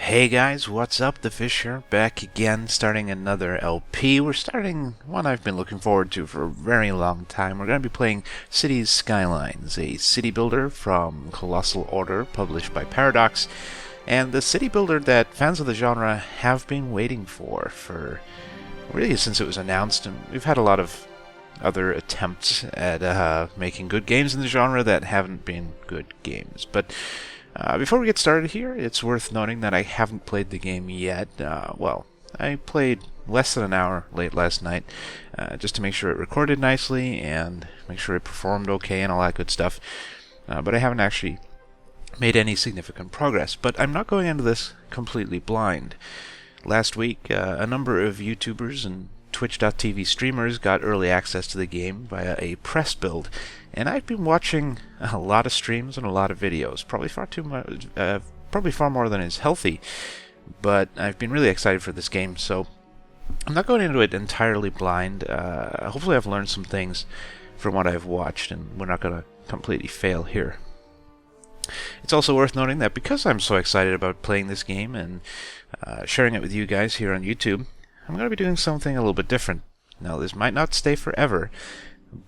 Hey guys, what's up? TheFish here, back again, starting another LP. We're starting one I've been looking forward to for a very long time. We're going to be playing Cities Skylines, a city builder from Colossal Order, published by Paradox, and the city builder that fans of the genre have been waiting for really since it was announced. And we've had a lot of other attempts at making good games in the genre that haven't been good games, but before we get started here, it's worth noting that I haven't played the game yet. Well, I played less than an hour late last night, just to make sure it recorded nicely and make sure it performed okay and all that good stuff. But I haven't actually made any significant progress. But I'm not going into this completely blind. Last week, a number of YouTubers and Twitch.tv streamers got early access to the game via a press build, and I've been watching a lot of streams and a lot of videos, probably far too much, probably far more than is healthy. But I've been really excited for this game, so I'm not going into it entirely blind. Hopefully, I've learned some things from what I've watched, and we're not going to completely fail here. It's also worth noting that because I'm so excited about playing this game and sharing it with you guys here on YouTube, I'm going to be doing something a little bit different. Now, this might not stay forever,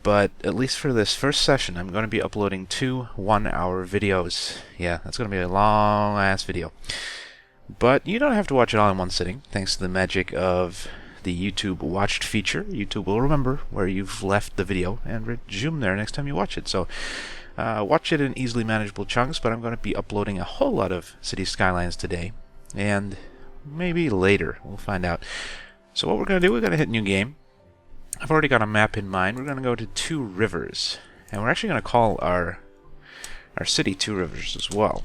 but at least for this first session, I'm going to be uploading 2 one-hour videos. Yeah, that's going to be a long-ass video. But you don't have to watch it all in one sitting, thanks to the magic of the YouTube Watched feature. YouTube will remember where you've left the video and resume there next time you watch it. So, watch it in easily manageable chunks, but I'm going to be uploading a whole lot of City Skylines today, and maybe later. We'll find out. So what we're going to do, we're going to hit New Game. I've already got a map in mind. We're going to go to 2 rivers, and we're actually going to call our city 2 Rivers as well.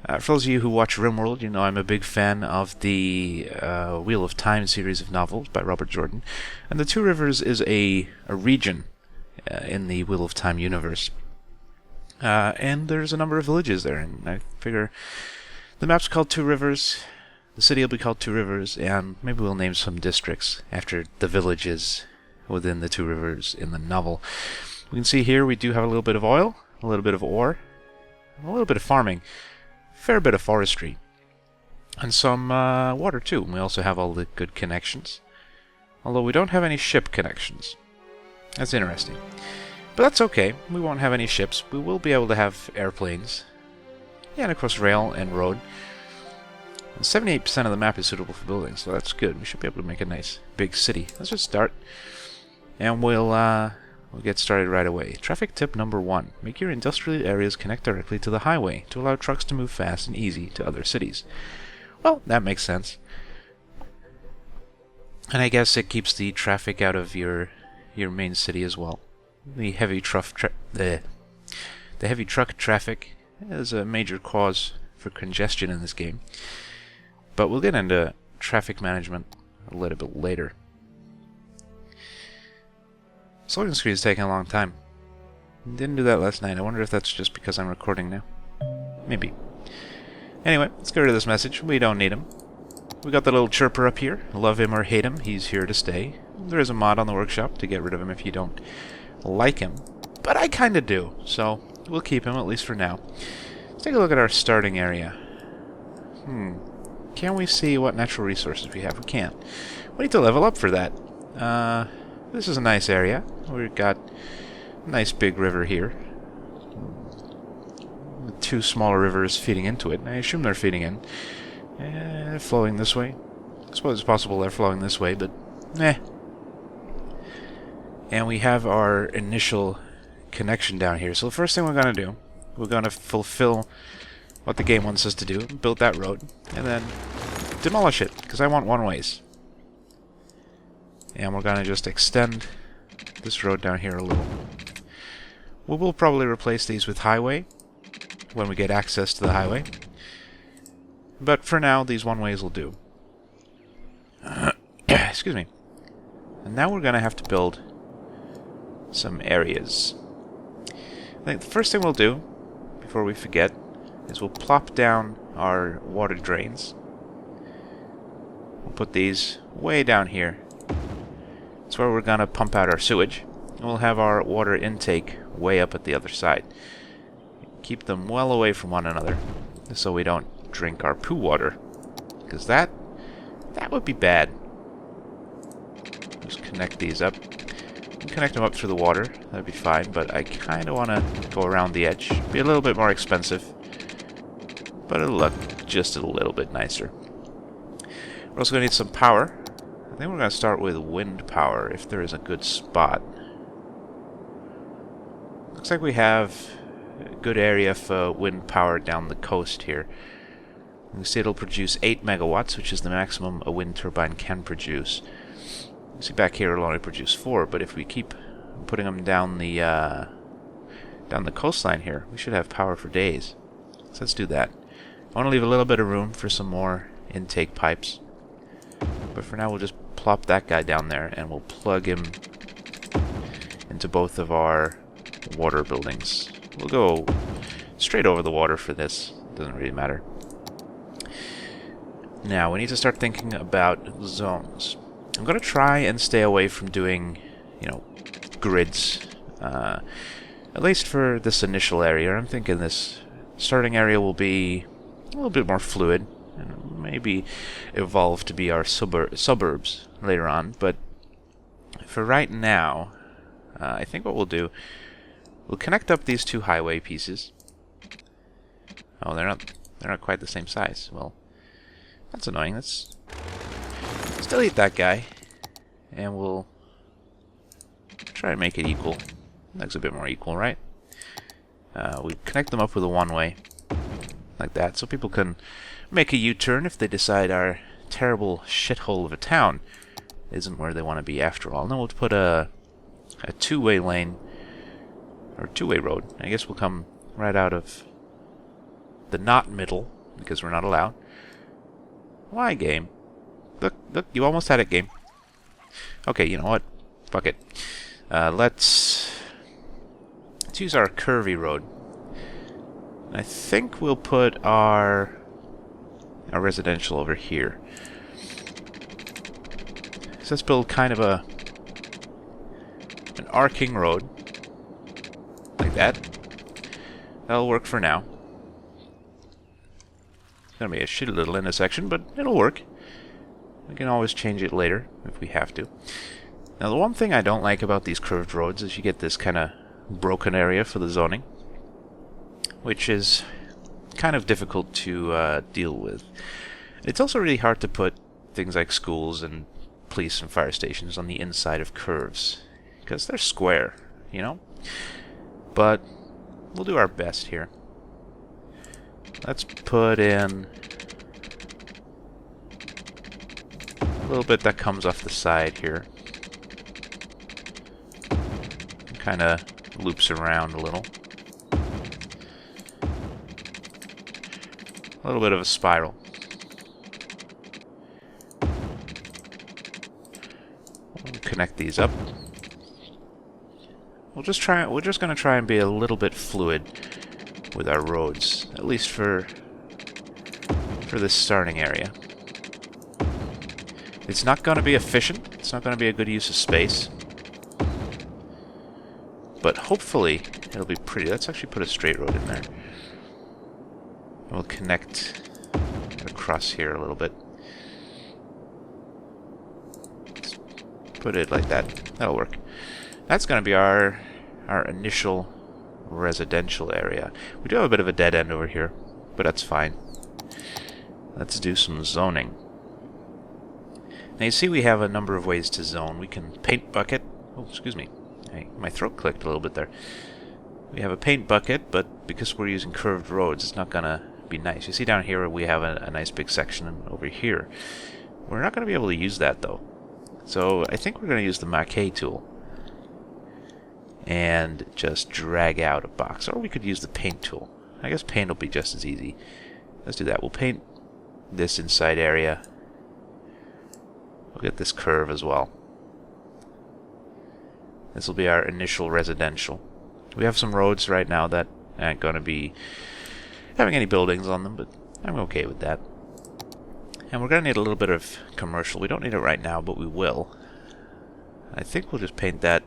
For those of you who watch RimWorld, you know I'm a big fan of the Wheel of Time series of novels by Robert Jordan, and the 2 Rivers is a region in the Wheel of Time universe. And there's a number of villages there, and I figure the map's called 2 Rivers. The city will be called 2 Rivers, and maybe we'll name some districts after the villages within the 2 Rivers in the novel. We can see here we do have a little bit of oil, a little bit of ore, a little bit of farming, a fair bit of forestry, and some water too. And we also have all the good connections, although we don't have any ship connections. That's interesting. But that's okay, we won't have any ships. We will be able to have airplanes, yeah, and of course rail and road. 78% of the map is suitable for building, so that's good. We should be able to make a nice big city. Let's just start, and we'll get started right away. Traffic tip number 1: make your industrial areas connect directly to the highway to allow trucks to move fast and easy to other cities. Well, that makes sense, and I guess it keeps the traffic out of your main city as well. The heavy the heavy truck traffic is a major cause for congestion in this game. But we'll get into traffic management a little bit later. This loading screen is taking a long time. Didn't do that last night. I wonder if that's just because I'm recording now. Maybe. Anyway, let's get rid of this message. We don't need him. We got the little chirper up here. Love him or hate him, he's here to stay. There is a mod on the workshop to get rid of him if you don't like him. But I kinda do, so we'll keep him, at least for now. Let's take a look at our starting area. Can we see what natural resources we have? We can't. We need to level up for that. This is a nice area. We've got a nice big river here. With 2 smaller rivers feeding into it. I assume they're feeding in. Flowing this way. I suppose it's possible they're flowing this way, but And we have our initial connection down here. So the first thing we're going to do, we're going to fulfill what the game wants us to do, build that road, and then demolish it, because I want one-ways. And we're going to just extend this road down here a little. We will probably replace these with highway when we get access to the highway. But for now, these one-ways will do. Excuse me. And now we're going to have to build some areas. I think the first thing we'll do, before we forget, is we'll plop down our water drains. We'll put these way down here. That's where we're gonna pump out our sewage. And we'll have our water intake way up at the other side. Keep them well away from one another, so we don't drink our poo water. Because that would be bad. Just connect these up. Connect them up through the water. That'd be fine, but I kind of want to go around the edge. Be a little bit more expensive, but it'll look just a little bit nicer. We're also going to need some power. I think we're going to start with wind power, if there is a good spot. Looks like we have a good area for wind power down the coast here. You can see it'll produce 8 megawatts, which is the maximum a wind turbine can produce. You see back here it'll only produce 4, but if we keep putting them down the coastline here, we should have power for days. So let's do that. I want to leave a little bit of room for some more intake pipes. But for now we'll just plop that guy down there and we'll plug him into both of our water buildings. We'll go straight over the water for this. Doesn't really matter. Now we need to start thinking about zones. I'm going to try and stay away from doing, grids. At least for this initial area. I'm thinking this starting area will be a little bit more fluid and maybe evolve to be our suburbs later on. But for right now, I think what we'll do, we'll connect up these 2 highway pieces. Oh, they're not quite the same size. Well, that's annoying. Let's delete that guy, and we'll try and make it equal. Looks a bit more equal, right? We connect them up with a one-way, like that, so people can make a U-turn if they decide our terrible shithole of a town isn't where they want to be after all. And then we'll put a two-way lane, or two-way road. I guess we'll come right out of the not middle, because we're not allowed. Why, game? Look, you almost had it, game. Okay, you know what? Fuck it. Let's use our curvy road. I think we'll put our residential over here. So let's build kind of an arcing road. Like that. That'll work for now. It's gonna be a shitty little intersection, but it'll work. We can always change it later if we have to. Now, the one thing I don't like about these curved roads is you get this kind of broken area for the zoning, which is kind of difficult to deal with. It's also really hard to put things like schools and police and fire stations on the inside of curves, because they're square, But we'll do our best here. Let's put in a little bit that comes off the side here. Kind of loops around a little. A little bit of a spiral. We'll connect these up. We're just going to try and be a little bit fluid with our roads, at least for this starting area. It's not going to be efficient. It's not going to be a good use of space. But hopefully it'll be pretty. Let's actually put a straight road in there. And we'll connect across here a little bit. Let's put it like that. That'll work. That's going to be our initial residential area. We do have a bit of a dead end over here, but that's fine. Let's do some zoning. Now you see we have a number of ways to zone. We can paint bucket. Oh, excuse me. My throat clicked a little bit there. We have a paint bucket, but because we're using curved roads, it's not going to be nice. You see down here we have a nice big section over here. We're not going to be able to use that, though. So I think we're going to use the maquet tool and just drag out a box. Or we could use the paint tool. I guess paint will be just as easy. Let's do that. We'll paint this inside area. We'll get this curve as well. This will be our initial residential. We have some roads right now that aren't going to be having any buildings on them, but I'm okay with that. And we're going to need a little bit of commercial. We don't need it right now, but we will. I think we'll just paint that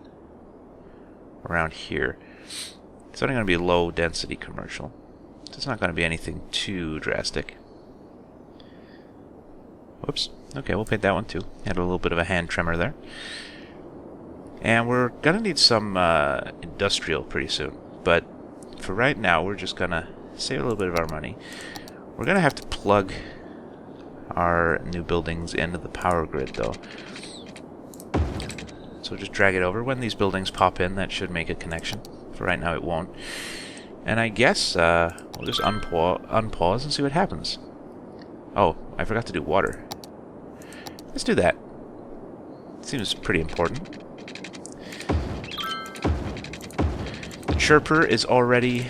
around here. It's only going to be low density commercial. So it's not going to be anything too drastic. Whoops. Okay, we'll paint that one too. Had a little bit of a hand tremor there. And we're gonna need some industrial pretty soon. But for right now, we're just gonna save a little bit of our money. We're gonna have to plug our new buildings into the power grid, though. So just drag it over. When these buildings pop in, that should make a connection. For right now, it won't. And I guess we'll just unpause and see what happens. Oh, I forgot to do water. Let's do that. Seems pretty important. The chirper is already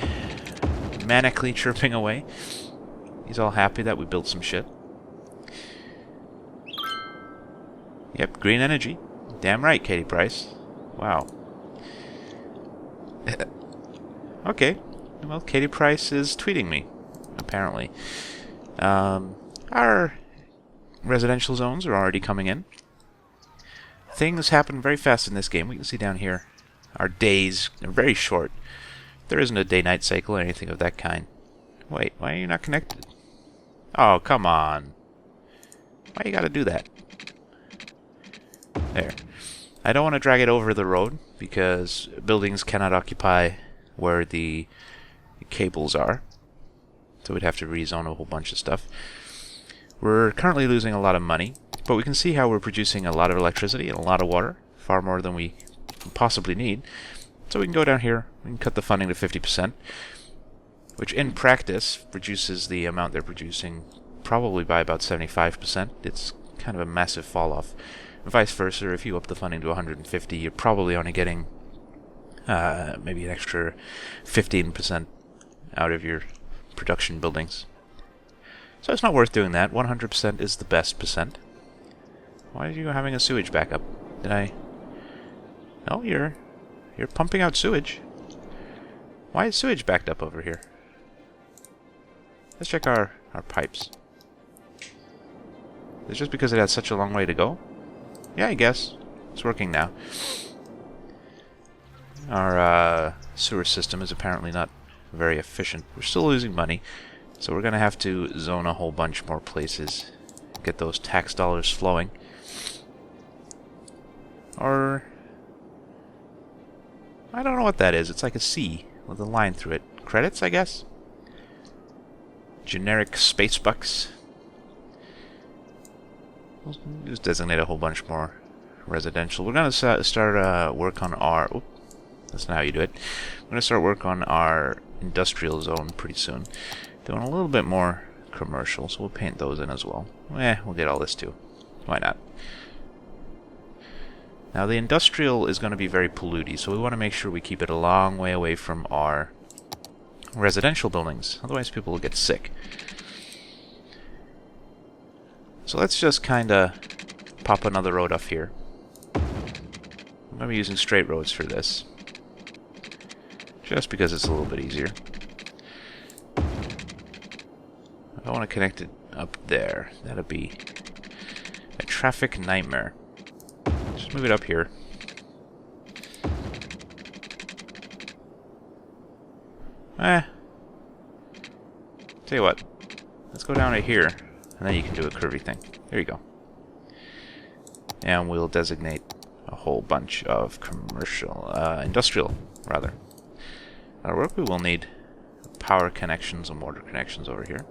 manically chirping away. He's all happy that we built some shit. Yep, green energy. Damn right, Katie Price. Wow. Okay. Well, Katie Price is tweeting me, apparently. Our residential zones are already coming in. Things happen very fast in this game. We can see down here our days are very short. There isn't a day-night cycle or anything of that kind. Wait, why are you not connected? Oh, come on. Why you gotta do that? There. I don't want to drag it over the road because buildings cannot occupy where the cables are. So we'd have to rezone a whole bunch of stuff. We're currently losing a lot of money, but we can see how we're producing a lot of electricity and a lot of water, far more than we possibly need. So we can go down here, we can cut the funding to 50%, which in practice reduces the amount they're producing probably by about 75%. It's kind of a massive fall off. Vice versa, if you up the funding to 150, you're probably only getting maybe an extra 15% out of your production buildings. So it's not worth doing that. 100% is the best percent. Why are you having a sewage backup? Did I... No, you're pumping out sewage. Why is sewage backed up over here? Let's check our pipes. It's just because it had such a long way to go? Yeah, I guess. It's working now. Our sewer system is apparently not very efficient. We're still losing money, so we're going to have to zone a whole bunch more places. Get those tax dollars flowing. Or... I don't know what that is. It's like a C with a line through it. Credits, I guess? Generic space bucks. We'll just designate a whole bunch more residential. We're going to start work on our... Oop, that's not how you do it. We're going to start work on our industrial zone pretty soon. Doing a little bit more commercial, so we'll paint those in as well. We'll get all this too. Why not? Now the industrial is going to be very polluty, so we want to make sure we keep it a long way away from our residential buildings. Otherwise people will get sick. So let's just kind of pop another road up here. I'm going to be using straight roads for this. Just because it's a little bit easier. I want to connect it up there. That'll be a traffic nightmare. Just move it up here. Tell you what. Let's go down to here. And then you can do a curvy thing. There you go. And we'll designate a whole bunch of commercial, industrial, rather. That'll work. We will need power connections and water connections over here.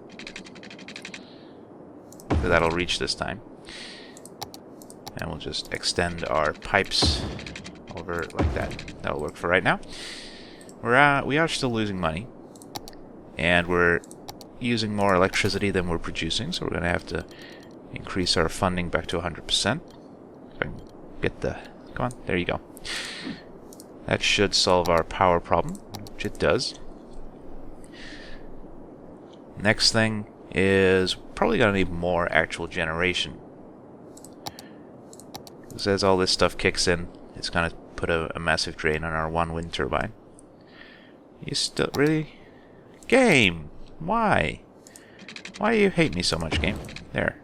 So that'll reach this time. And we'll just extend our pipes over like that. That'll work for right now. We are still losing money. And we're using more electricity than we're producing, so we're going to have to increase our funding back to 100%. If I can get the... Come on, there you go. That should solve our power problem, which it does. Next thing is probably going to need more actual generation. Because as all this stuff kicks in, it's going to put a massive drain on our one wind turbine. You still... Really? Game! Why? Why do you hate me so much, game? There.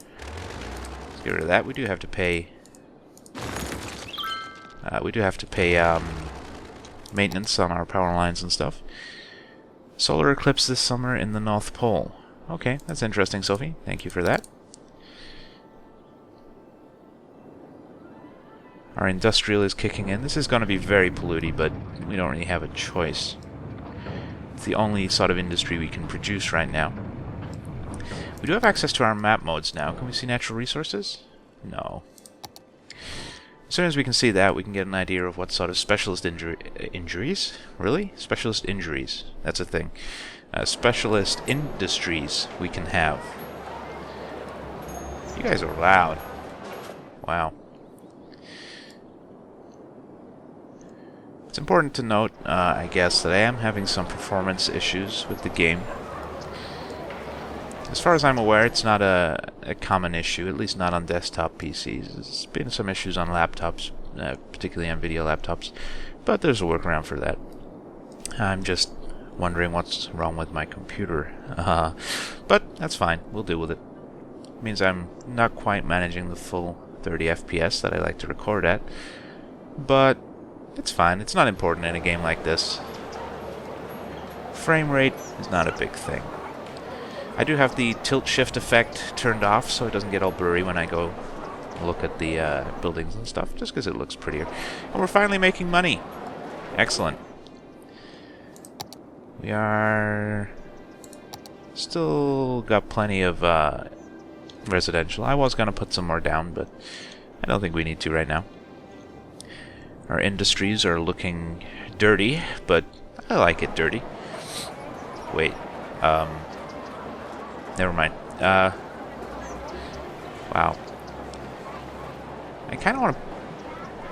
Let's get rid of that. We do have to pay... maintenance on our power lines and stuff. Solar eclipse this summer in the North Pole. Okay, that's interesting, Sophie. Thank you for that. Our industrial is kicking in. This is going to be very polluting, but we don't really have a choice. It's the only sort of industry we can produce right now. We do have access to our map modes now. Can we see natural resources? No. As soon as we can see that, we can get an idea of what sort of specialist injuries? Really? Specialist injuries. That's a thing. Specialist industries we can have. You guys are loud. Wow. It's important to note, I guess, that I am having some performance issues with the game. As far as I'm aware, it's not a common issue, at least not on desktop PCs. There's been some issues on laptops, particularly on video laptops, but there's a workaround for that. I'm just wondering what's wrong with my computer. But that's fine, we'll deal with it. It means I'm not quite managing the full 30 FPS that I like to record at, but it's fine, it's not important in a game like this. Frame rate is not a big thing. I do have the tilt-shift effect turned off so it doesn't get all blurry when I go look at the buildings and stuff, just because it looks prettier. And we're finally making money! Excellent. We are still got plenty of residential. I was going to put some more down, but I don't think we need to right now. Our industries are looking dirty, but I like it dirty. Wait, never mind. Wow. I kind of want to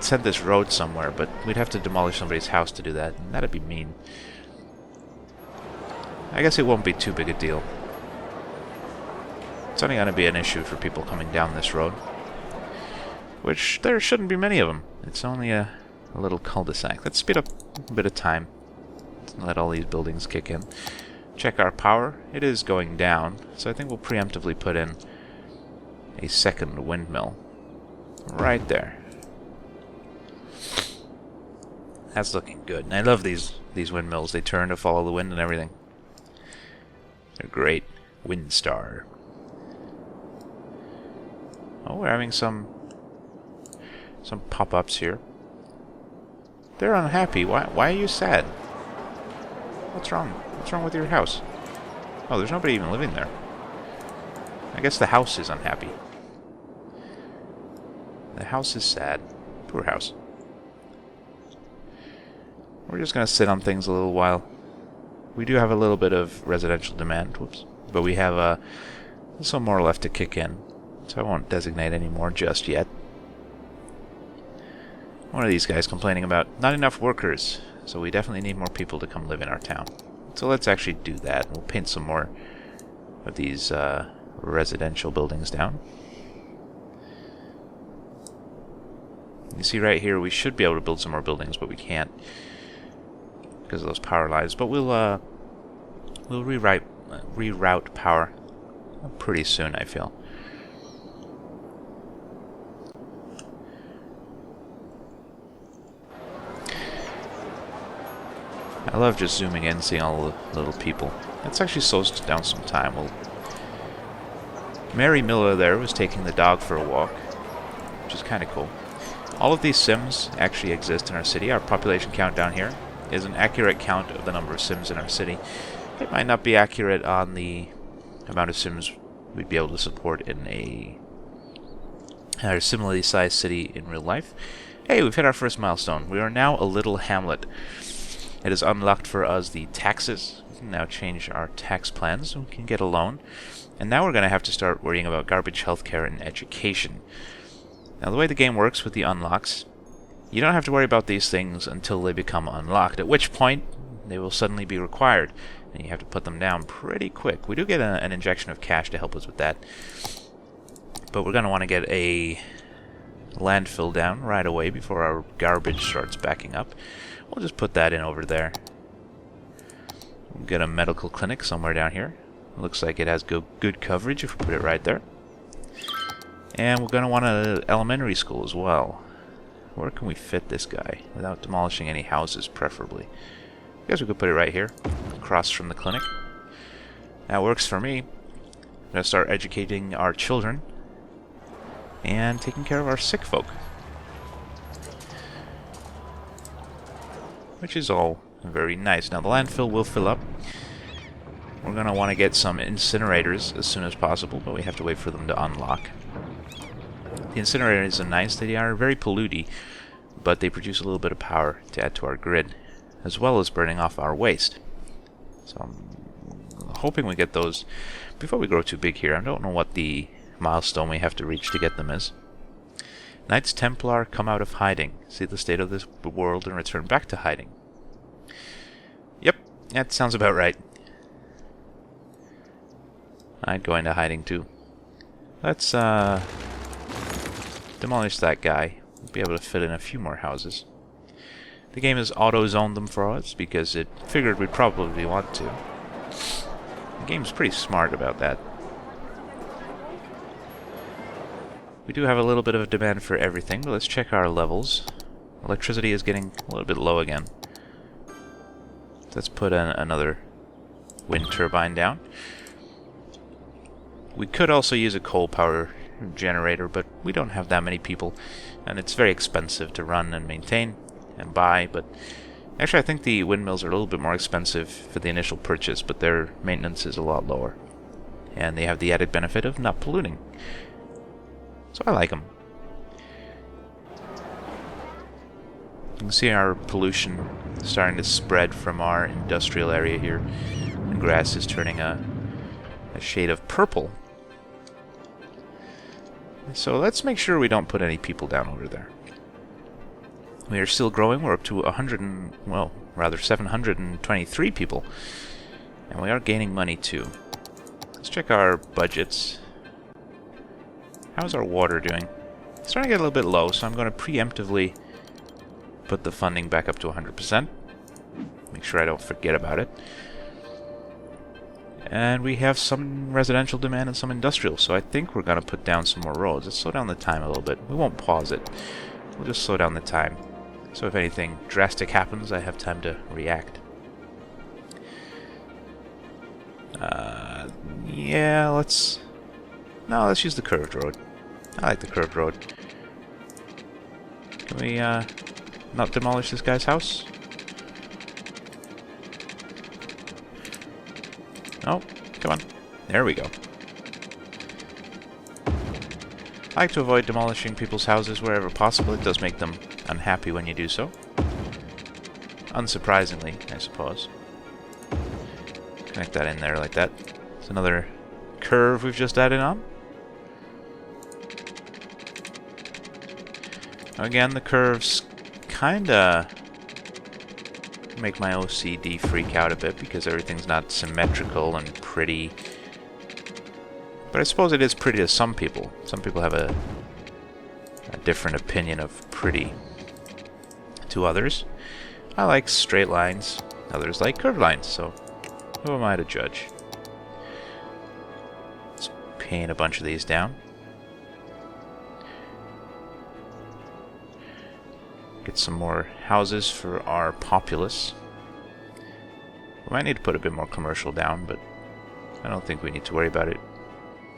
send this road somewhere, but we'd have to demolish somebody's house to do that, and that'd be mean. I guess it won't be too big a deal. It's only going to be an issue for people coming down this road, which there shouldn't be many of them. It's only a little cul-de-sac. Let's speed up a bit of time. Let's let all these buildings kick in. Check our power. It is going down, so I think we'll preemptively put in a second windmill. Right there. That's looking good. And I love these windmills. They turn to follow the wind and everything. They're great. Wind star. Oh, we're having some pop-ups here. They're unhappy. Why are you sad? What's wrong? What's wrong with your house? Oh, there's nobody even living there. I guess the house is unhappy. The house is sad. Poor house. We're just going to sit on things a little while. We do have a little bit of residential demand, whoops, but we have some more left to kick in, so I won't designate any more just yet. One of these guys complaining about not enough workers, so we definitely need more people to come live in our town. So let's actually do that. We'll paint some more of these residential buildings down. You see right here, we should be able to build some more buildings, but we can't because of those power lines. But we'll reroute power pretty soon, I feel. I love just zooming in, seeing all the little people. Let's actually slow down some time. Mary Miller there was taking the dog for a walk, which is kind of cool. All of these Sims actually exist in our city. Our population count down here is an accurate count of the number of Sims in our city. It might not be accurate on the amount of Sims we'd be able to support in a similarly sized city in real life. Hey, we've hit our first milestone. We are now a little hamlet. It has unlocked for us the taxes. We can now change our tax plans. We can get a loan. And now we're going to have to start worrying about garbage, healthcare, and education. Now, the way the game works with the unlocks, you don't have to worry about these things until they become unlocked, at which point they will suddenly be required, and you have to put them down pretty quick. We do get an injection of cash to help us with that, but we're going to want to get a landfill down right away before our garbage starts backing up. We'll just put that in over there. We'll get a medical clinic somewhere down here. Looks like it has good coverage if we put it right there. And we're going to want an elementary school as well. Where can we fit this guy without demolishing any houses, preferably? I guess we could put it right here, across from the clinic. That works for me. I'm going to start educating our children and taking care of our sick folk. which is all very nice. Now the landfill will fill up. We're going to want to get some incinerators as soon as possible, but we have to wait for them to unlock. The incinerators are nice. They are very polluty, but they produce a little bit of power to add to our grid, as well as burning off our waste. So I'm hoping we get those before we grow too big here. I don't know what the milestone we have to reach to get them is. Knights Templar come out of hiding. See the state of this world and return back to hiding. Yep, that sounds about right. I'd go into hiding too. Let's demolish that guy. We'll be able to fit in a few more houses. The game has auto-zoned them for us because it figured we'd probably want to. The game's pretty smart about that. We do have a little bit of a demand for everything, but let's check our levels. Electricity is getting a little bit low again. Let's put in another wind turbine down. We could also use a coal power generator, but we don't have that many people, and it's very expensive to run and maintain and buy. But actually I think the windmills are a little bit more expensive for the initial purchase, but their maintenance is a lot lower, and they have the added benefit of not polluting. So I like them. You can see our pollution starting to spread from our industrial area here. The grass is turning a shade of purple. So let's make sure we don't put any people down over there. We are still growing. We're up to 723 people. And we are gaining money too. Let's check our budgets. How's our water doing? It's starting to get a little bit low, so I'm going to preemptively put the funding back up to 100%. Make sure I don't forget about it. And we have some residential demand and some industrial, so I think we're going to put down some more roads. Let's slow down the time a little bit. We won't pause it. We'll just slow down the time. So if anything drastic happens, I have time to react. Yeah, let's use the curved road. I like the curved road. Can we not demolish this guy's house? Oh, come on. There we go. I like to avoid demolishing people's houses wherever possible. It does make them unhappy when you do so. Unsurprisingly, I suppose. Connect that in there like that. It's another curve we've just added on. Again, the curves kinda make my OCD freak out a bit because everything's not symmetrical and pretty. But I suppose it is pretty to some people. Some people have a different opinion of pretty to others. I like straight lines, others like curved lines, so who am I to judge? Let's paint a bunch of these down. Get some more houses for our populace. We might need to put a bit more commercial down, but I don't think we need to worry about it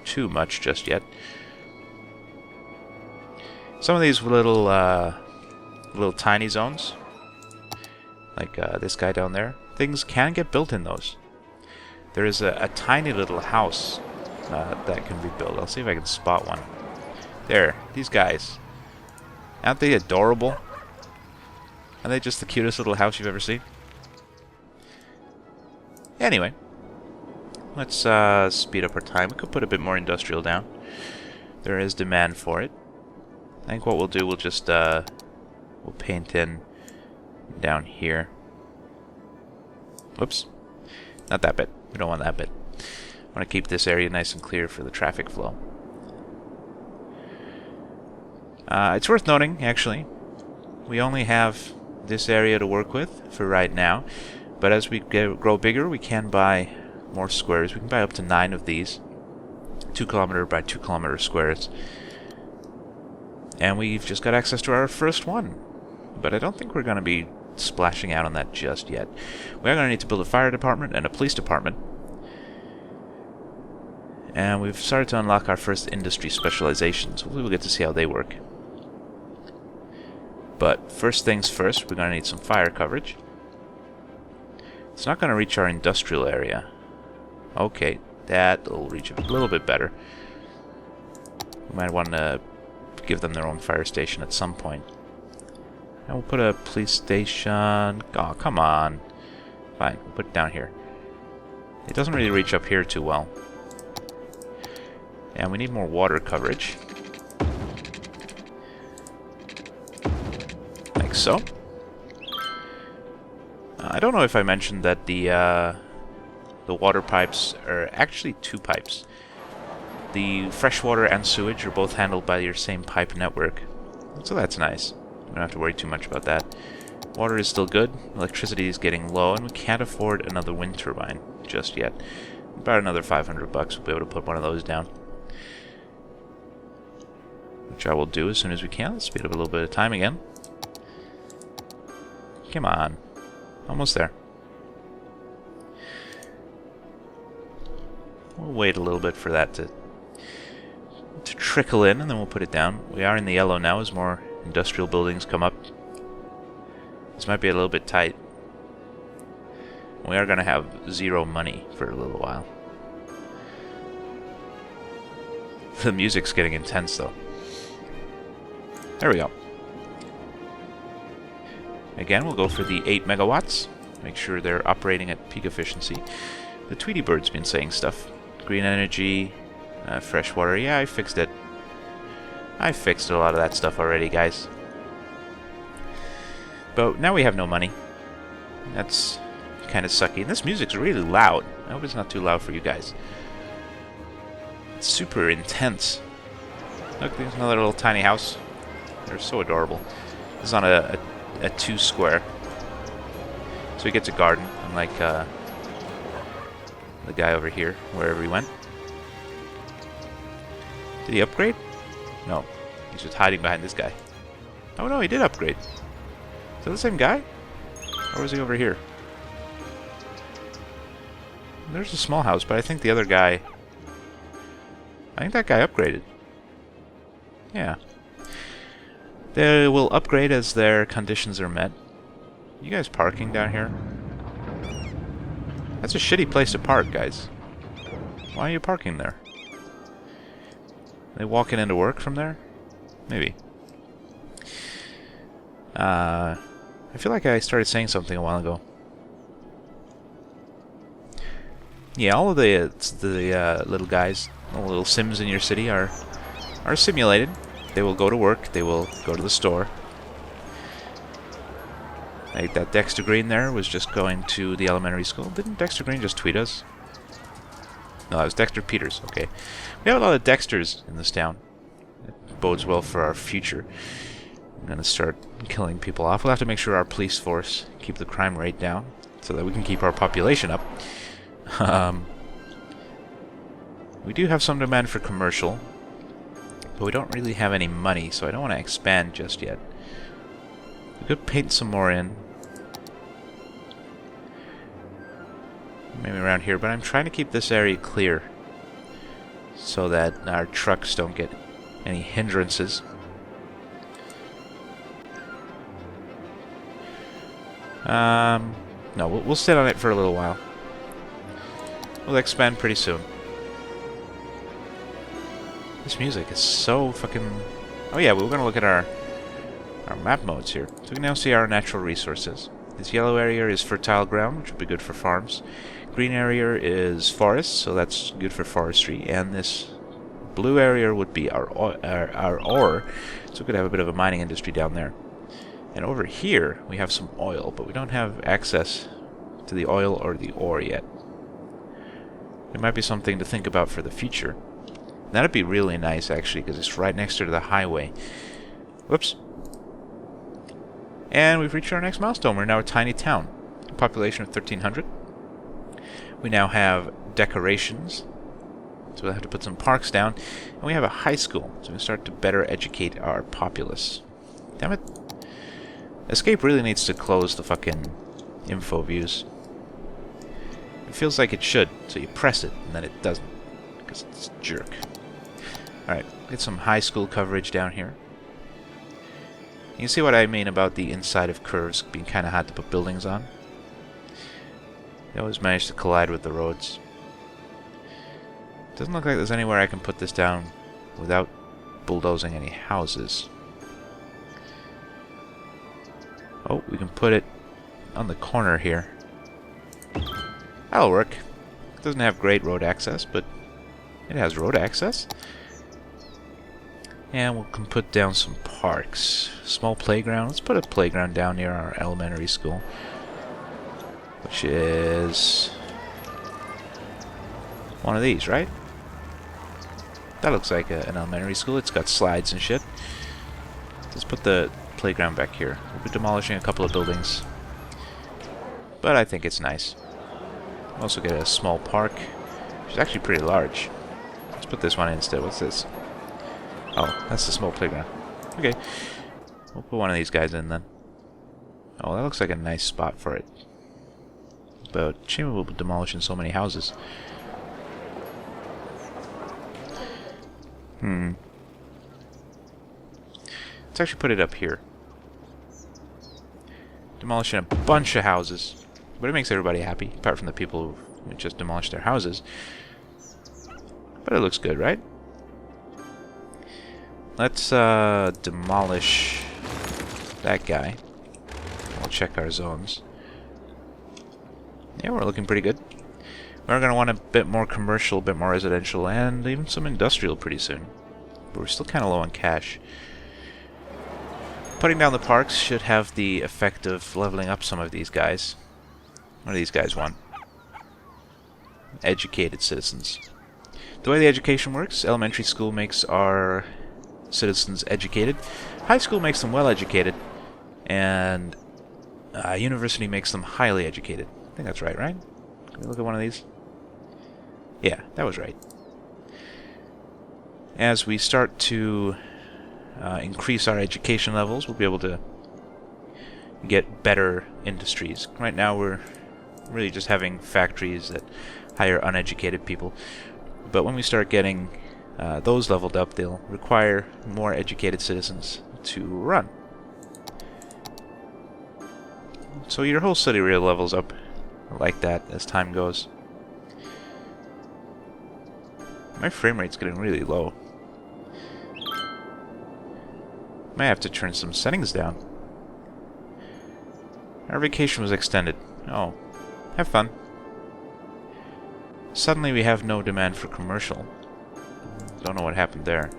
too much just yet. Some of these little tiny zones, like this guy down there, things can get built in those. There is a tiny little house that can be built. I'll see if I can spot one. There, these guys. Aren't they adorable? Are they just the cutest little house you've ever seen? Anyway, let's speed up our time. We could put a bit more industrial down. There is demand for it. I think what we'll do, we'll just we'll paint in down here. Whoops, not that bit. We don't want that bit. I want to keep this area nice and clear for the traffic flow. It's worth noting, actually, we only have this area to work with for right now, but as we grow bigger, we can buy more squares. We can buy up to 9 of these 2 kilometer by 2 kilometer squares, and we've just got access to our first one, but I don't think we're going to be splashing out on that just yet. We are going to need to build a fire department and a police department, and we've started to unlock our first industry specializations. Hopefully we'll get to see how they work. But first things first, we're going to need some fire coverage. It's not going to reach our industrial area. Okay, that'll reach a little bit better. We might want to give them their own fire station at some point. And we'll put a police station. Oh, come on. Fine, we'll put it down here. It doesn't really reach up here too well. And we need more water coverage. Like so. I don't know if I mentioned that the water pipes are actually two pipes. The freshwater and sewage are both handled by your same pipe network. So that's nice. We don't have to worry too much about that. Water is still good. Electricity is getting low, and we can't afford another wind turbine just yet. About another 500 bucks, we'll be able to put one of those down. Which I will do as soon as we can. Let's speed up a little bit of time again. Come on. Almost there. We'll wait a little bit for that to trickle in, and then we'll put it down. We are in the yellow now as more industrial buildings come up. This might be a little bit tight. We are going to have zero money for a little while. The music's getting intense, though. There we go. Again, we'll go for the 8 megawatts. Make sure they're operating at peak efficiency. The Tweety Bird's been saying stuff. Green energy, fresh water. Yeah, I fixed it. I fixed a lot of that stuff already, guys. But now we have no money. That's kind of sucky. And this music's really loud. I hope it's not too loud for you guys. It's super intense. Look, there's another little tiny house. They're so adorable. This is on a 2 square. So he gets a garden, unlike the guy over here, wherever he went. Did he upgrade? No. He's just hiding behind this guy. Oh no, he did upgrade. Is that the same guy? Or was he over here? There's a small house, but I think the other guy... I think that guy upgraded. Yeah. They will upgrade as their conditions are met. You guys parking down here? That's a shitty place to park, guys. Why are you parking there? Are they walking into work from there? Maybe. I feel like I started saying something a while ago. Yeah, all of the little guys, all the little Sims in your city are simulated. They will go to work. They will go to the store. Like that Dexter Green there was just going to the elementary school. Didn't Dexter Green just tweet us? No, that was Dexter Peters. Okay. We have a lot of Dexters in this town. It bodes well for our future. I'm going to start killing people off. We'll have to make sure our police force keep the crime rate down so that we can keep our population up. We do have some demand for commercial, but we don't really have any money, so I don't want to expand just yet. We could paint some more in. Maybe around here, but I'm trying to keep this area clear so that our trucks don't get any hindrances. No, we'll sit on it for a little while. We'll expand pretty soon. This music is so fucking... Oh yeah, we were going to look at our map modes here. So we can now see our natural resources. This yellow area is fertile ground, which would be good for farms. Green area is forest, so that's good for forestry. And this blue area would be our ore, so we could have a bit of a mining industry down there. And over here, we have some oil, but we don't have access to the oil or the ore yet. It might be something to think about for the future. That'd be really nice, actually, because it's right next to the highway. Whoops. And we've reached our next milestone. We're now a tiny town. A population of 1,300. We now have decorations. So we'll have to put some parks down. And we have a high school. So we can start to better educate our populace. Damn it. Escape really needs to close the fucking info views. It feels like it should, so you press it, and then it doesn't. Because it's a jerk. Alright, get some high school coverage down here. You can see what I mean about the inside of curves being kind of hard to put buildings on. They always manage to collide with the roads. Doesn't look like there's anywhere I can put this down without bulldozing any houses. Oh, we can put it on the corner here. That'll work. It doesn't have great road access, but it has road access. And we can put down some parks. Small playground. Let's put a playground down near our elementary school, which is one of these, right? That looks like an elementary school. It's got slides and shit. Let's put the playground back here. We'll be demolishing a couple of buildings, but I think it's nice. We'll also get a small park, which is actually pretty large. Let's put this one in instead. What's this? Oh, that's the small playground. Okay. We'll put one of these guys in then. Oh, that looks like a nice spot for it. But shame we'll be demolishing so many houses. Let's actually put it up here. Demolishing a bunch of houses. But it makes everybody happy, apart from the people who just demolished their houses. But it looks good, right? Let's demolish that guy. We'll check our zones. Yeah, we're looking pretty good. We're going to want a bit more commercial, a bit more residential, and even some industrial pretty soon. But we're still kind of low on cash. Putting down the parks should have the effect of leveling up some of these guys. What do these guys want? Educated citizens. The way the education works, elementary school makes our citizens educated, high school makes them well educated, and university makes them highly educated. I think that's right, right? Can we look at one of these? Yeah, that was right. As we start to increase our education levels, we'll be able to get better industries. Right now we're really just having factories that hire uneducated people. But when we start getting those leveled up, they'll require more educated citizens to run. So your whole city really levels up like that as time goes. My frame rate's getting really low. Might have to turn some settings down. Our vacation was extended. Oh, have fun. Suddenly we have no demand for commercial. Don't know what happened there.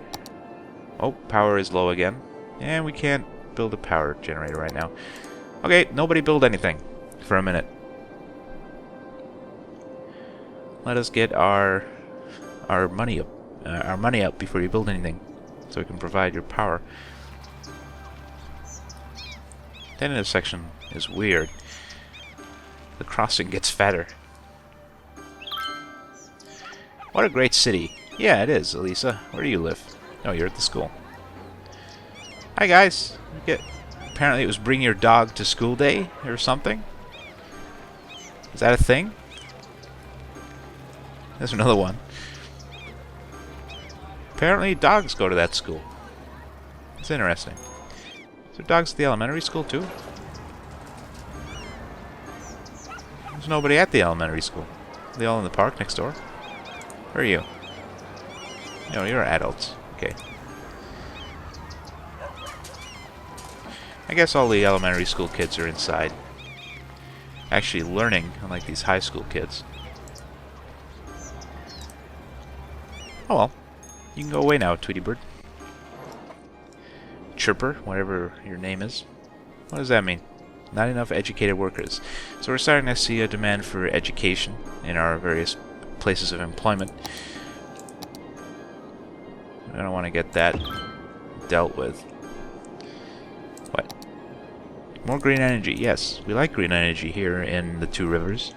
Oh, power is low again. And we can't build a power generator right now. Okay, nobody build anything for a minute. Let us get our money up before you build anything, so we can provide your power. That intersection is weird. The crossing gets fatter. What a great city. Yeah, it is, Elisa. Where do you live? Oh, you're at the school. Hi, guys. Apparently it was bring your dog to school day or something. Is that a thing? There's another one. Apparently dogs go to that school. It's interesting. Is there dogs at the elementary school too? There's nobody at the elementary school. Are they all in the park next door? Where are you? No, you're adults. Okay. I guess all the elementary school kids are inside. Actually learning, unlike these high school kids. Oh well. You can go away now, Tweety Bird. Chirper, whatever your name is. What does that mean? Not enough educated workers. So we're starting to see a demand for education in our various places of employment. I don't want to get that dealt with. What? More green energy. Yes, we like green energy here in the Two Rivers.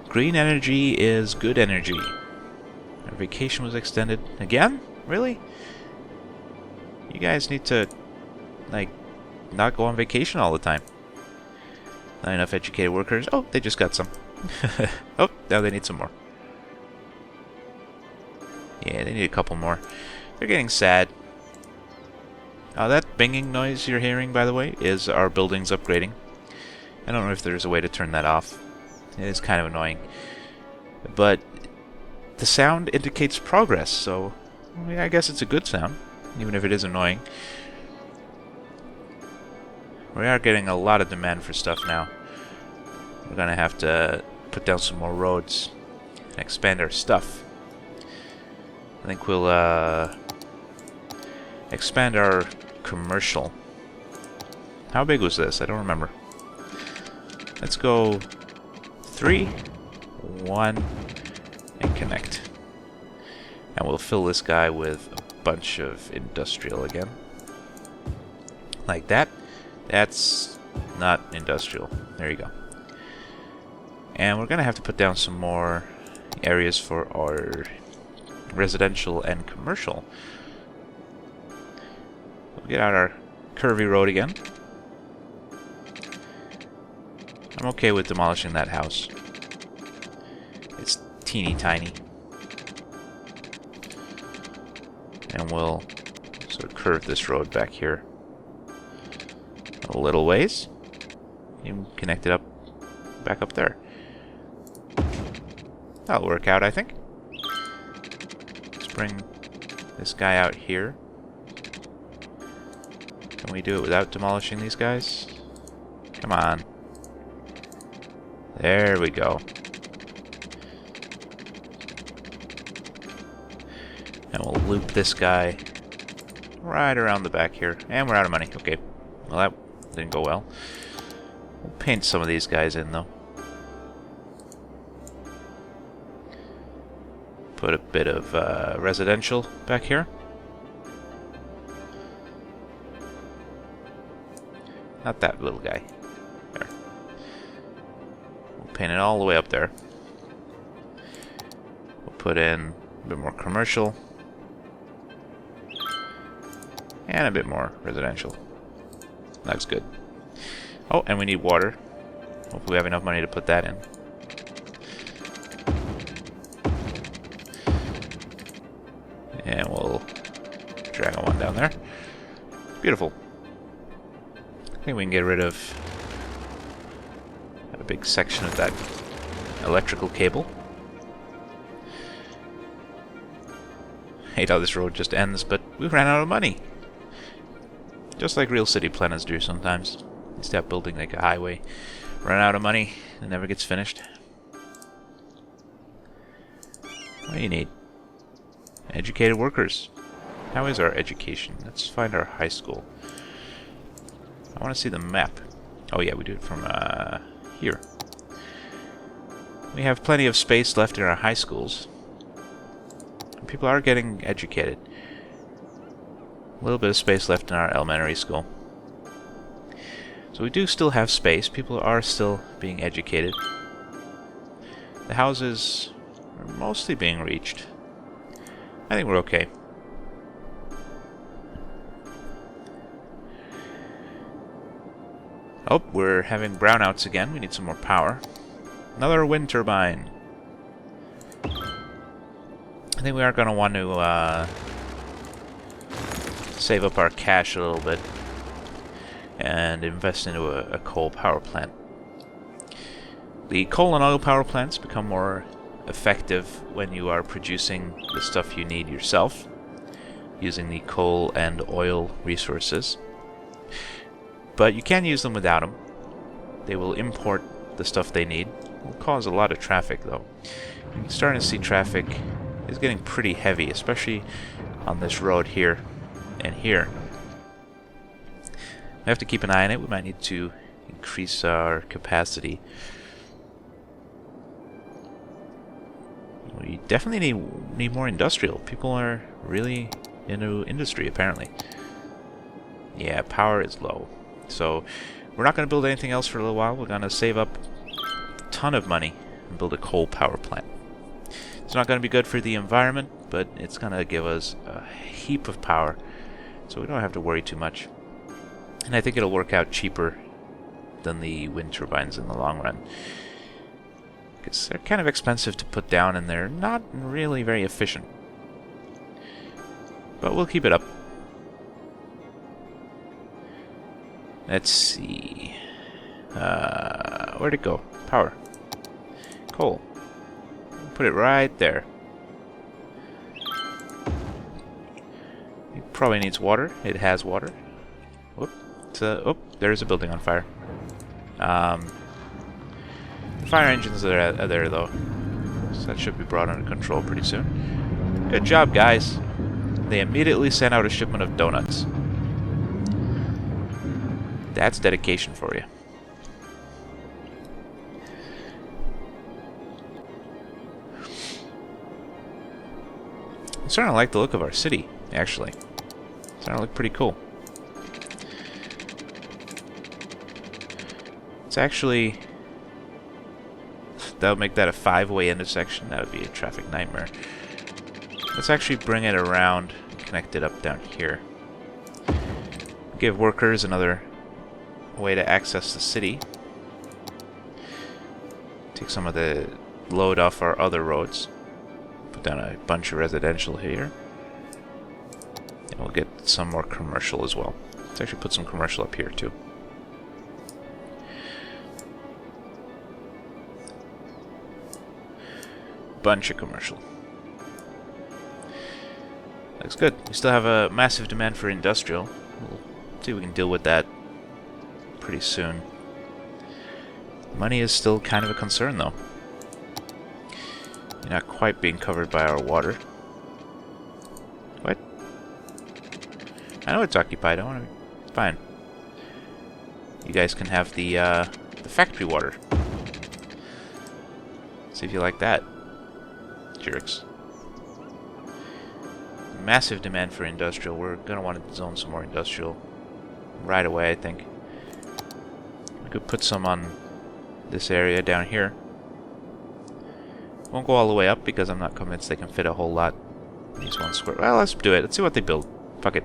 Green energy is good energy. Our vacation was extended. Again? Really? You guys need to, like, not go on vacation all the time. Not enough educated workers. Oh, they just got some. Oh, now they need some more. Yeah, they need a couple more. They're getting sad. That binging noise you're hearing, by the way, is our buildings upgrading. I don't know if there's a way to turn that off. It is kind of annoying. But the sound indicates progress, so I guess it's a good sound, even if it is annoying. We are getting a lot of demand for stuff now. We're gonna have to put down some more roads and expand our stuff. I think we'll expand our commercial. How big was this? I don't remember. Let's go 3, 1, and connect. And we'll fill this guy with a bunch of industrial again. Like that. That's not industrial. There you go. And we're gonna have to put down some more areas for our residential and commercial. We'll get out our curvy road again. I'm okay with demolishing that house. It's teeny tiny. And we'll sort of curve this road back here a little ways. And connect it up back up there. That'll work out, I think. Let's bring this guy out here. Can we do it without demolishing these guys? Come on. There we go. And we'll loop this guy right around the back here. And we're out of money. Okay. Well, that didn't go well. We'll paint some of these guys in, though. Put a bit of residential back here. Not that little guy. There. We'll paint it all the way up there. We'll put in a bit more commercial. And a bit more residential. Looks good. Oh, and we need water. Hopefully we have enough money to put that in. And we'll drag on one down there. Beautiful. I think we can get rid of a big section of that electrical cable. Hate how this road just ends, but we ran out of money. Just like real city planners do sometimes. You start building like a highway, run out of money, and it never gets finished. What do you need? Educated workers. How is our education? Let's find our high school. I want to see the map. Oh yeah, we do it from here. We have plenty of space left in our high schools. People are getting educated. A little bit of space left in our elementary school. So we do still have space. People are still being educated. The houses are mostly being reached. I think we're okay. Oh, we're having brownouts again. We need some more power. Another wind turbine. I think we are going to want to save up our cash a little bit and invest into a coal power plant. The coal and oil power plants become more effective when you are producing the stuff you need yourself, using the coal and oil resources. But you can use them without them. They will import the stuff they need. It will cause a lot of traffic, though. You're starting to see traffic is getting pretty heavy, especially on this road here and here. We have to keep an eye on it. We might need to increase our capacity. We definitely need more industrial. People are really into industry, apparently. Yeah, power is low. So we're not going to build anything else for a little while. We're going to save up a ton of money and build a coal power plant. It's not going to be good for the environment, but it's going to give us a heap of power, so we don't have to worry too much. And I think it'll work out cheaper than the wind turbines in the long run, because they're kind of expensive to put down and they're not really very efficient. But we'll keep it up. Let's see. Where'd it go? Power. Coal. Put it right there. It probably needs water. It has water. Whoop. Oh, there's a building on fire. Fire engines are there though, so that should be brought under control pretty soon. Good job, guys. They immediately sent out a shipment of donuts. That's dedication for you. I'm starting to like the look of our city, actually. It's starting to look pretty cool. It's actually... That would make that a 5-way intersection. That would be a traffic nightmare. Let's actually bring it around, connect it up down here. Give workers another way to access the city. Take some of the load off our other roads. Put down a bunch of residential here. And we'll get some more commercial as well. Let's actually put some commercial up here too. Bunch of commercial. Looks good. We still have a massive demand for industrial. We'll see if we can deal with that pretty soon. Money is still kind of a concern though. You're not quite being covered by our water. What? I know it's occupied. I want to... Fine. You guys can have the factory water. See if you like that. Jerks. Massive demand for industrial. We're going to want to zone some more industrial right away, I think. We could put some on this area down here. Won't go all the way up because I'm not convinced they can fit a whole lot in these one square. Well, let's do it. Let's see what they build. Fuck it.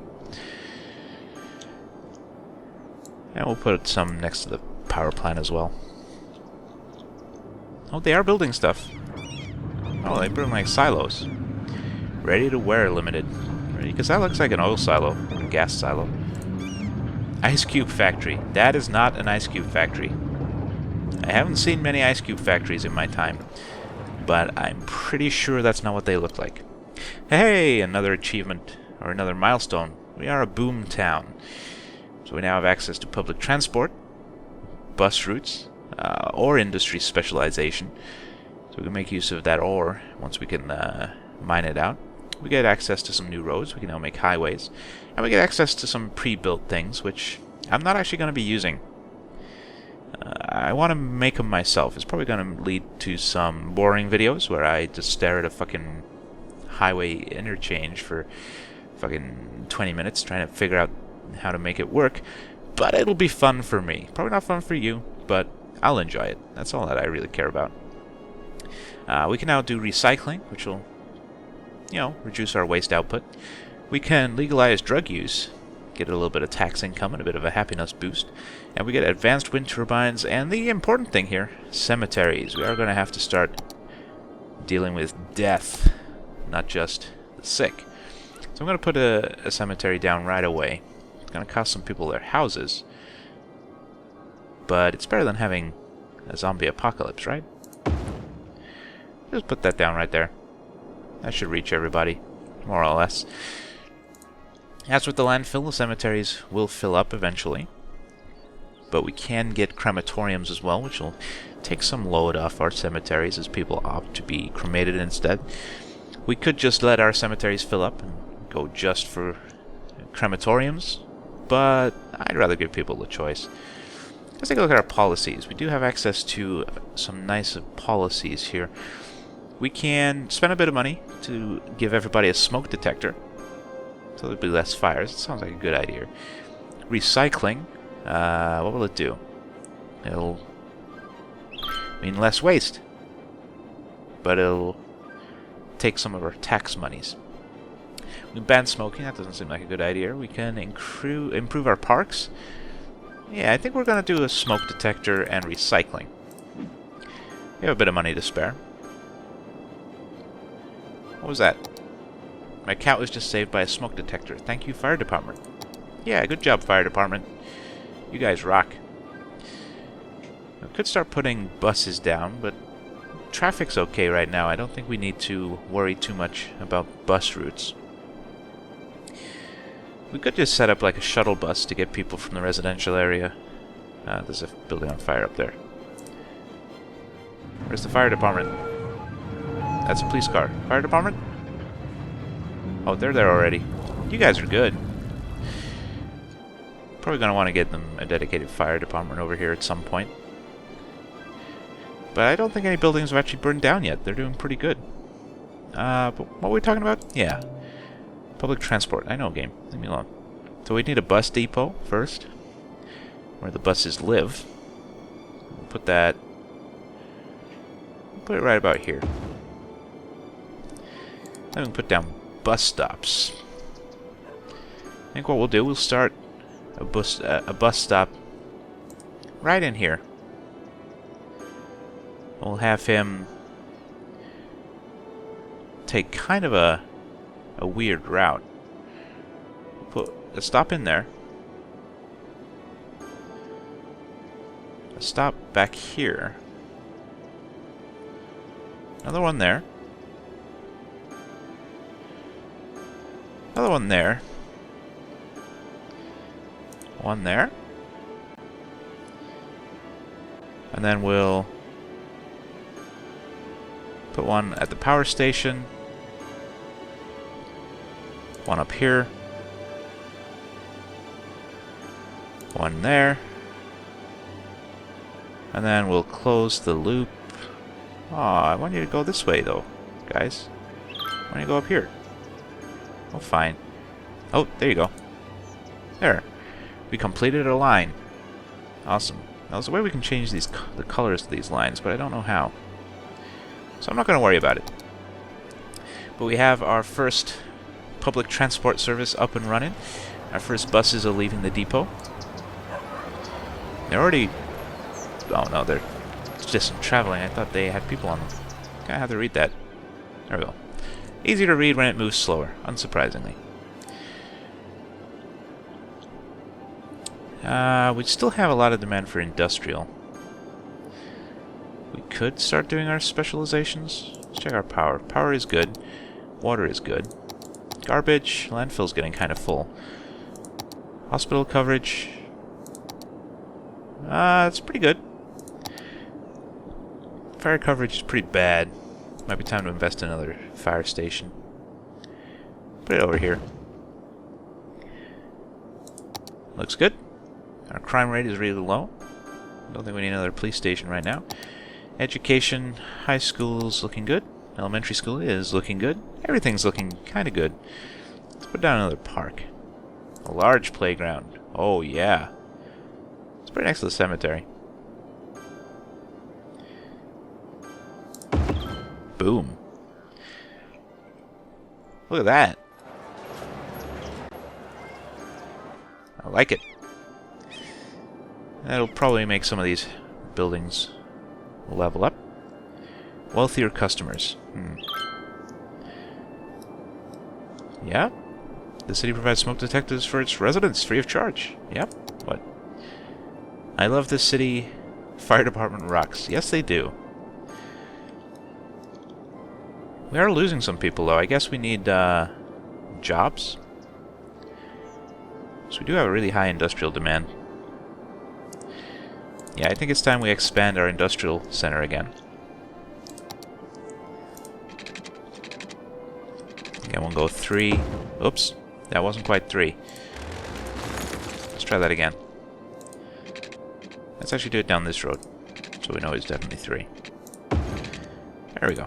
And we'll put some next to the power plant as well. Oh, they are building stuff. Oh, they bring like silos. Ready to wear limited. Because that looks like an oil silo. A gas silo. Ice cube factory. That is not an ice cube factory. I haven't seen many ice cube factories in my time. But I'm pretty sure that's not what they look like. Hey, another achievement. Or another milestone. We are a boom town. So we now have access to public transport. Bus routes. Or industry specialization. So we can make use of that ore once we can mine it out. We get access to some new roads. We can now make highways. And we get access to some pre-built things, which I'm not actually going to be using. I want to make them myself. It's probably going to lead to some boring videos where I just stare at a fucking highway interchange for fucking 20 minutes trying to figure out how to make it work. But it'll be fun for me. Probably not fun for you, but I'll enjoy it. That's all that I really care about. We can now do recycling, which will, you know, reduce our waste output. We can legalize drug use, get a little bit of tax income and a bit of a happiness boost. And we get advanced wind turbines, and the important thing here, cemeteries. We are going to have to start dealing with death, not just the sick. So I'm going to put a cemetery down right away. It's going to cost some people their houses. But it's better than having a zombie apocalypse, right? Just put that down right there. That should reach everybody, more or less. As with the landfill, the cemeteries will fill up eventually. But we can get crematoriums as well, which will take some load off our cemeteries as people opt to be cremated instead. We could just let our cemeteries fill up and go just for crematoriums, but I'd rather give people the choice. Let's take a look at our policies. We do have access to some nice policies here. We can spend a bit of money to give everybody a smoke detector, so there'll be less fires. It sounds like a good idea. Recycling, what will it do? It'll mean less waste, but it'll take some of our tax monies. We can ban smoking. That doesn't seem like a good idea. We can improve our parks. Yeah, I think we're going to do a smoke detector and recycling. We have a bit of money to spare. What was that? My cat was just saved by a smoke detector. Thank you, fire department. Yeah, good job, fire department. You guys rock. I could start putting buses down, but traffic's okay right now. I don't think we need to worry too much about bus routes. We could just set up like a shuttle bus to get people from the residential area. There's a building on fire up there. Where's the fire department? That's a police car. Fire department? Oh, they're there already. You guys are good. Probably going to want to get them a dedicated fire department over here at some point. But I don't think any buildings have actually burned down yet. They're doing pretty good. But what were we talking about? Yeah. Public transport. I know, game. Leave me alone. So we need a bus depot first, where the buses live. We'll put that... Put it right about here. Then we can put down bus stops. I think what we'll do, we'll start a bus stop right in here. We'll have him take kind of a weird route. Put a stop in there. A stop back here. Another one there. Another one there. One there. And then we'll put one at the power station. One up here. One there. And then we'll close the loop. Oh, I want you to go this way though, guys. I want you to go up here. Oh, fine. Oh, there you go. There. We completed a line. Awesome. Now, there's a way we can change the colors of these lines, but I don't know how. So I'm not going to worry about it. But we have our first public transport service up and running. Our first buses are leaving the depot. They're already... Oh no, they're just traveling. I thought they had people on them. Kinda have to read that. There we go. Easy to read when it moves slower, unsurprisingly. We still have a lot of demand for industrial. We could start doing our specializations. Let's check our power. Power is good. Water is good. Garbage. Landfill's getting kind of full. Hospital coverage. It's pretty good. Fire coverage is pretty bad. Might be time to invest in another fire station. Put it over here. Looks good. Our crime rate is really low. Don't think we need another police station right now. Education, high school's looking good. Elementary school is looking good. Everything's looking kind of good. Let's put down another park. A large playground. Oh yeah. It's right next to the cemetery. Boom. Look at that. I like it. That'll probably make some of these buildings level up. Wealthier customers. Yeah. The city provides smoke detectors for its residents free of charge. Yep. What? I love this city. Fire department rocks. Yes, they do. We are losing some people, though. I guess we need jobs. So we do have a really high industrial demand. Yeah, I think it's time we expand our industrial center again. Okay, we'll go 3. Oops, that wasn't quite 3. Let's try that again. Let's actually do it down this road, so we know it's definitely 3. There we go.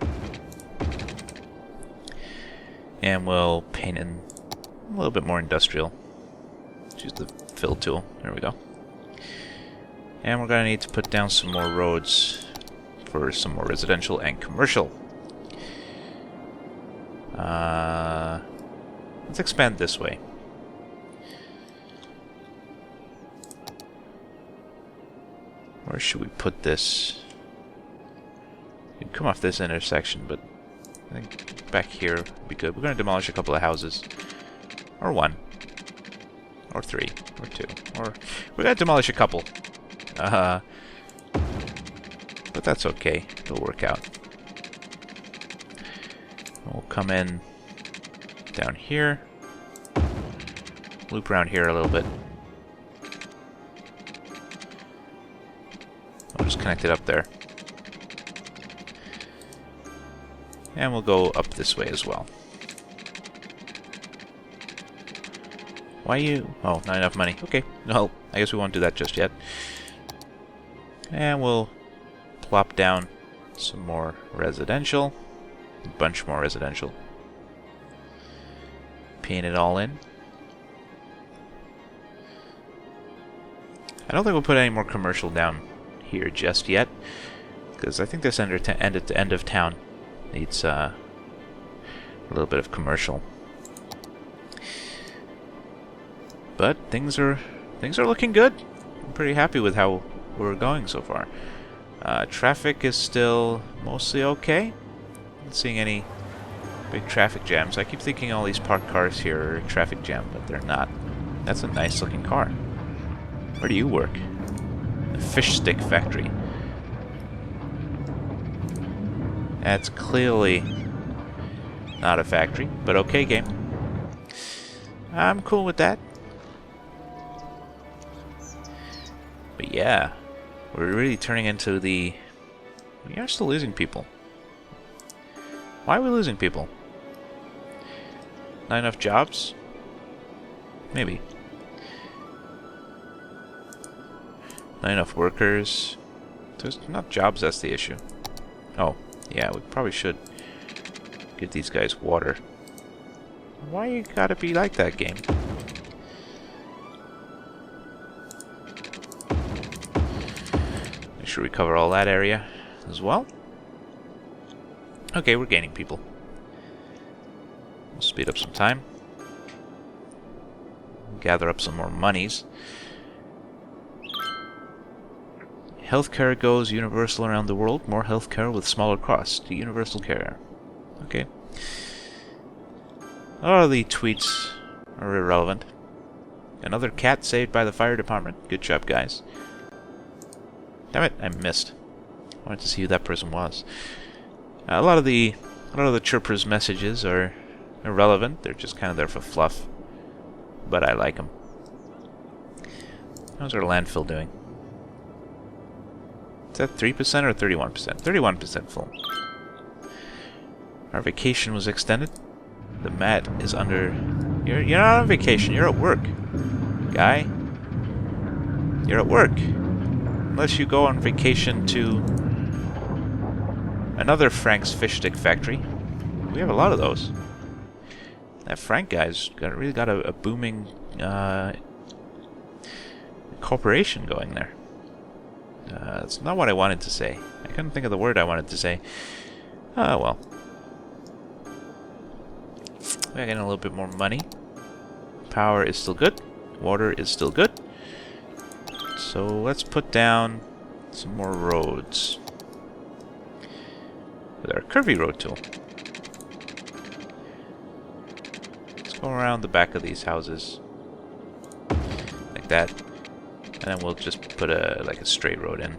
And we'll paint in a little bit more industrial. Use the fill tool. There we go. And we're going to need to put down some more roads for some more residential and commercial. Let's expand this way. Where should we put this? You can come off this intersection, but I think back here would be good. We're going to demolish a couple of houses. Or one. Or 3. Or 2. Or... We're gonna demolish a couple. But that's okay. It'll work out. We'll come in down here. Loop around here a little bit. I'll just connect it up there. And we'll go up this way as well. Why you... Oh, not enough money. Okay. No, I guess we won't do that just yet. And we'll plop down some more residential. A bunch more residential. Paint it all in. I don't think we'll put any more commercial down here just yet, because I think this end of town needs a little bit of commercial. But things are looking good. I'm pretty happy with how we're going so far. Traffic is still mostly okay. Not seeing any big traffic jams. I keep thinking all these parked cars here are a traffic jam, but they're not. That's a nice looking car. Where do you work? The fish stick factory. That's clearly not a factory, but okay, game. I'm cool with that. But yeah, we're really turning into the... We are still losing people. Why are we losing people? Not enough jobs? Maybe. Not enough workers. There's not jobs, that's the issue. Oh, yeah, we probably should give these guys water. Why you gotta be like that, game? Make sure we cover all that area as well. Okay, we're gaining people. We'll speed up some time. Gather up some more monies. Healthcare goes universal around the world. More healthcare with smaller costs. To universal care. Okay. Oh, the tweets are irrelevant. Another cat saved by the fire department. Good job, guys. Damn it, I missed. I wanted to see who that person was. A lot of the chirpers' messages are irrelevant. They're just kind of there for fluff. But I like them. How's our landfill doing? Is that 3% or 31%? 31% full. Our vacation was extended. The mat is under... You're not on vacation. You're at work. Guy. You're at work. Unless you go on vacation to another Frank's fish stick factory. We have a lot of those. That Frank guy's really got a booming corporation going there. That's not what I wanted to say. I couldn't think of the word I wanted to say. Well. We're getting a little bit more money. Power is still good. Water is still good. So let's put down some more roads with our curvy road tool. Let's go around the back of these houses like that. And then we'll just put like a straight road in.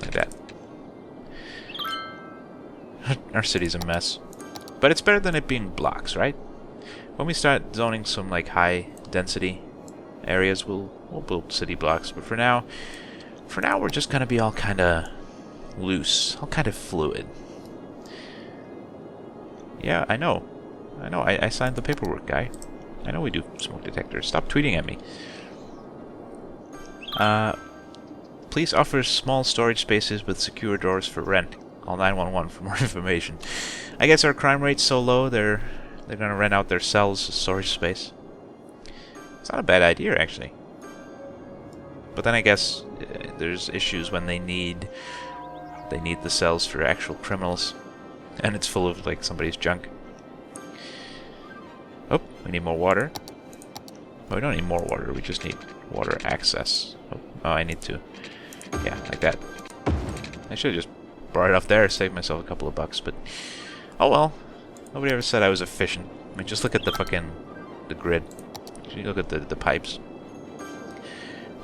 Like that. Our city's a mess. But it's better than it being blocks, right? When we start zoning some like high density areas, we'll build city blocks. But for now we're just gonna be all kinda loose. All kind of fluid. Yeah, I know. I signed the paperwork, guy. I know we do smoke detectors. Stop tweeting at me. Police offers small storage spaces with secure doors for rent. Call 911 for more information. I guess our crime rate's so low, they're gonna rent out their cells as storage space. It's not a bad idea, actually. But then I guess there's issues when they need the cells for actual criminals, and it's full of like somebody's junk. Oh, we need more water. Oh, we don't need more water. We just need water access. Oh, I need to. Yeah, like that. I should have just brought it up there, saved myself a couple of bucks, but oh well. Nobody ever said I was efficient. I mean, just look at the grid. You look at the pipes.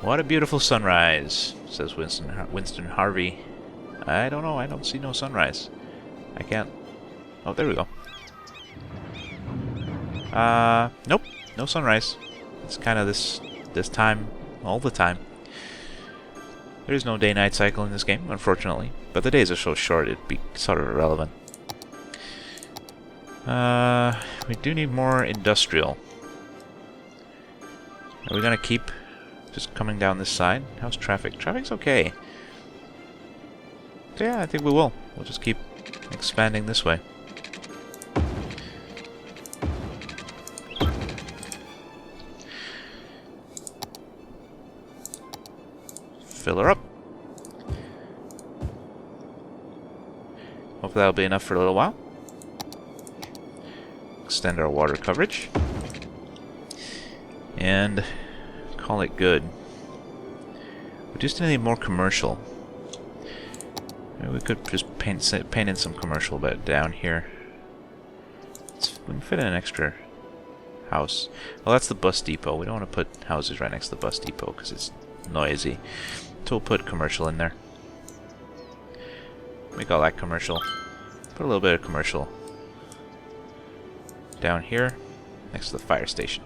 What a beautiful sunrise, says Winston Harvey. I don't know. I don't see no sunrise. I can't. Oh, there we go. Nope. No sunrise. It's kind of this time all the time. There is no day-night cycle in this game, unfortunately. But the days are so short, it'd be sort of irrelevant. We do need more industrial. Are we gonna keep just coming down this side? How's traffic? Traffic's okay. So yeah, I think we will. We'll just keep expanding this way. Fill her up. Hopefully that'll be enough for a little while. Extend our water coverage. And call it good. We just need more commercial. Maybe we could just paint in some commercial bit down here. We can fit in an extra house. Well, that's the bus depot. We don't want to put houses right next to the bus depot because it's noisy. So we'll put commercial in there. Make all that commercial. Put a little bit of commercial down here next to the fire station.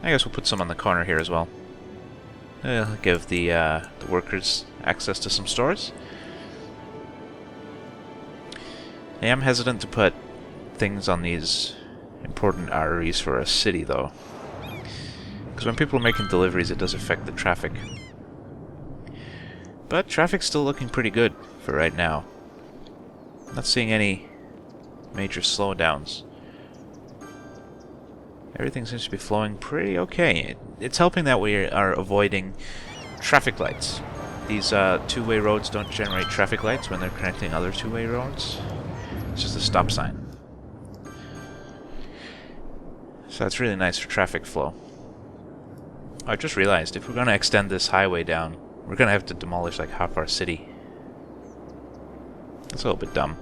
I guess we'll put some on the corner here as well. Give the workers access to some stores. I am hesitant to put things on these important arteries for a city, though. Because when people are making deliveries, it does affect the traffic. But traffic's still looking pretty good for right now. Not seeing any major slowdowns. Everything seems to be flowing pretty okay. It's helping that we are avoiding traffic lights. These two-way roads don't generate traffic lights when they're connecting other two-way roads. It's just a stop sign. So that's really nice for traffic flow. I just realized if we're going to extend this highway down, we're going to have to demolish like half our city. That's a little bit dumb.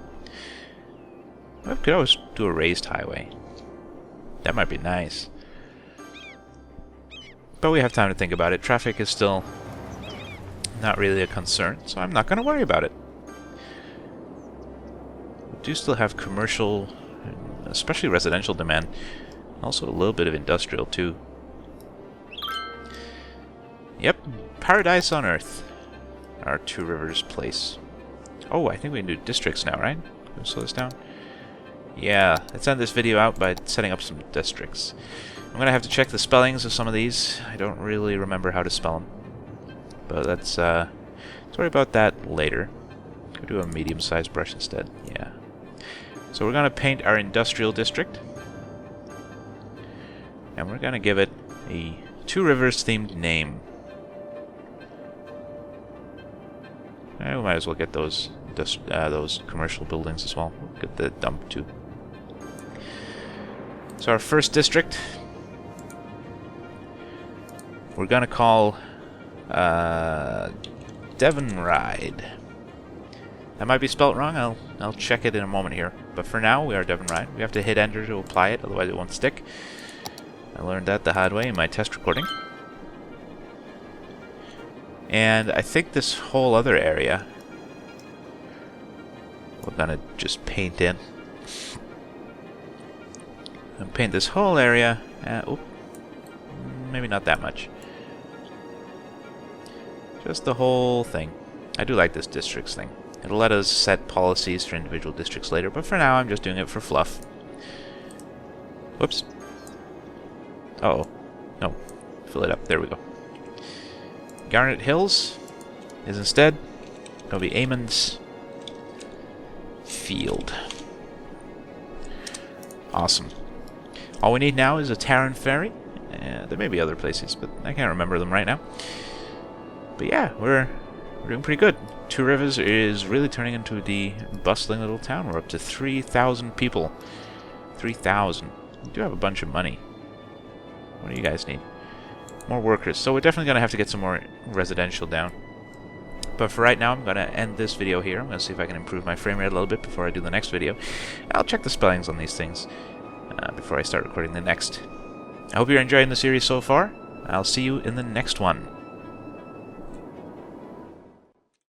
We could always do a raised highway. That might be nice. But we have time to think about it. Traffic is still not really a concern, so I'm not going to worry about it. We do still have commercial, especially residential demand. Also a little bit of industrial too. Yep, paradise on earth. Our Two Rivers place. Oh, I think we can do districts now, right? Can we slow this down? Yeah, let's end this video out by setting up some districts. I'm gonna have to check the spellings of some of these. I don't really remember how to spell them. But let's worry about that later. Could do a medium-sized brush instead. Yeah. So we're gonna paint our industrial district. And we're gonna give it a Two Rivers themed name. We might as well get those commercial buildings as well. We'll get the dump too. So our first district, we're gonna call Devon Ride. That might be spelt wrong. I'll check it in a moment here. But for now, we are Devon Ride. We have to hit enter to apply it, otherwise it won't stick. I learned that the hard way in my test recording. And I think this whole other area we're gonna just paint in. And paint this whole area. Maybe not that much. Just the whole thing. I do like this districts thing. It'll let us set policies for individual districts later, but for now I'm just doing it for fluff. Whoops. Uh-oh. No. Fill it up. There we go. Garnet Hills is instead going to be Eamon's Field. Awesome. All we need now is a Tarrant Ferry. There may be other places, but I can't remember them right now. But yeah, we're doing pretty good. Two Rivers is really turning into the bustling little town. We're up to 3,000 people. 3,000. We do have a bunch of money. What do you guys need? More workers. So we're definitely going to have to get some more residential down. But for right now, I'm going to end this video here. I'm going to see if I can improve my frame rate a little bit before I do the next video. I'll check the spellings on these things. before I start recording the next. I hope you're enjoying the series so far. I'll see you in the next one.